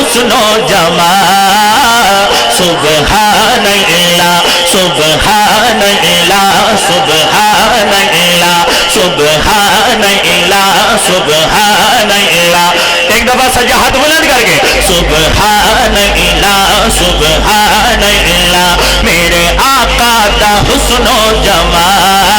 حسن و جمال سبحان اللہ سبحان اللہ سبحان اللہ سبحان اللہ سبحان اللہ ایک دفعہ سجا ہاتھ بلند کر کے سبحان اللہ سبحان اللہ میرے آقا دا حسن و جمال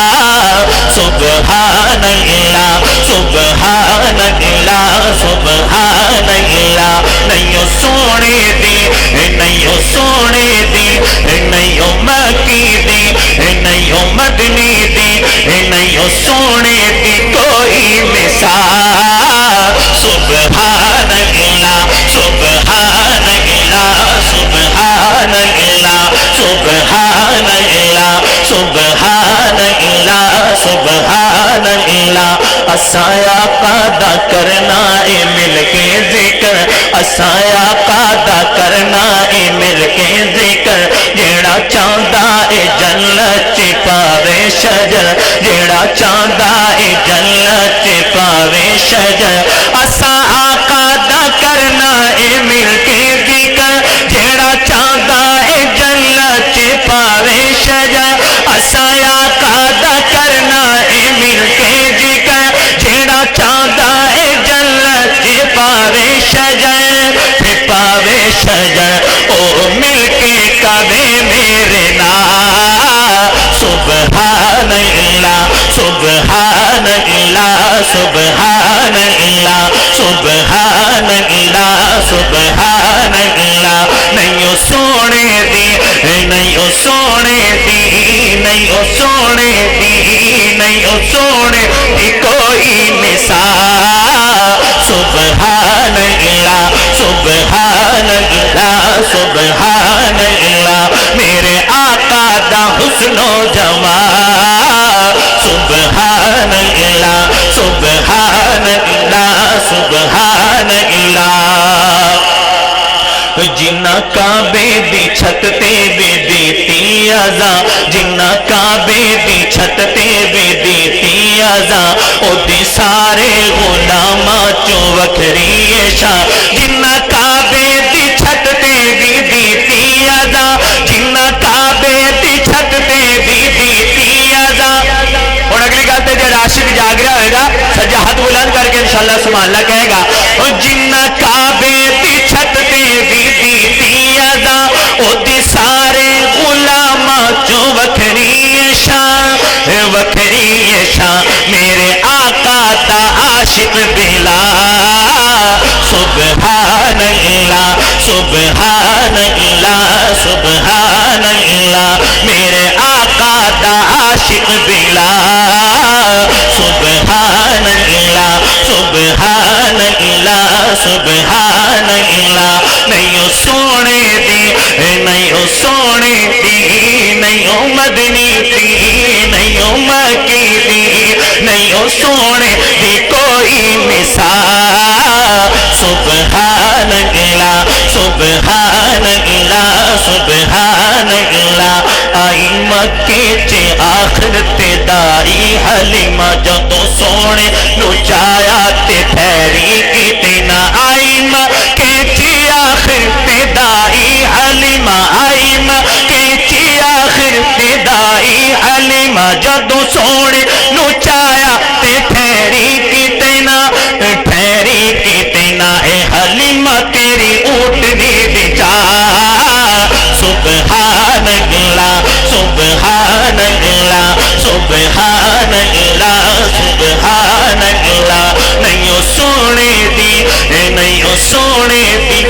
سبحان اللہ سبحان اللہ سبحان اللہ نہیں سونے دی نہیں سونے دی نہیں مکی دی نہیں مدنی دی نہیں سونے دی کوئی مثال سبحان اللہ سبحان اللہ سبحان اللہ سبحان اللہ سبحان اللہ سبحان اللہ اسایا قادا کرنا اے مل کے ذکر اسایا قادا کرنا اے مل کے ذکر جیڑا چاہندا اے جنت چ پاوے شجر جیڑا چاہندا اے جنت چ پاوے شجر اسا آقا دا کرنا اے مل کے ذکر جیڑا چاہندا اے جنت چ پاوے شجر اسا آقا دا کرنا اے مل کے ذکر جیڑا چاہندا اے جنت چ پاوے شجر پاوے شجر او مل کے کبے میرے نال سبحان اللہ سبحان اللہ سبحان اللہ سبحان اللہ سبحان اللہ نہیں سونے دی نہیں سونے دی نہیں سونے دی نہیں سونے دی کوئی مثال سبحان اللہ سبحان اللہ سبحان اللہ میرے آقا دا حسن و جمال سبحان اللہ سبحان اللہ سبحان اللہ جنہ کعبے دی چھت تے بے دیتی ازا جنہ کعبے دی چھت تے بے دیتی ازا او دی سارے غلاماں چوں وکھری شاہ جنہ کعبے دی چھت تے بے دیتی ازا جنہ کعبے دی چھت تے بے دیتی ازا اور اگلی گل تے جڑا عاشق جاگ رہا ہوئے گا سجا ہاتھ بلند کر کے انشاءاللہ سبحان اللہ کہے گا اور جنہ کعبے دی چھت تے بے دیتی ازا او دی سارے غلاماں چوں وکھری شاہ وکھری شاہ میرے آقا دا عاشق بلال سبحان اللہ سبحان اللہ سبحان اللہ میرے آقا دا عاشق بلال سبحان اللہ سبحان اللہ سبحان اللہ نہیں سونے دی نہیں سونے دی نہیں مدنی دی نہیں مکی دی نہیں سونے دی کوئی مثال سبحان اللہ سبحان اللہ سبحان اللہ آئی مکے چے آخر تے دائی حلیمہ جدو سونے نو چایا تے پھیری کیتے نہ آئی مکے چے آخر تے دائی حلیمہ آئی مکے چے آخر تے دائی حلیمہ جدو سونے نو چایا تے پھیری کیتے نہ اے حلیمہ تیری اونٹنی بچا سبحان اللہ سبحان اللہ سبحان اللہ سبحان اللہ نہیں سونے دی نہیں سونے دی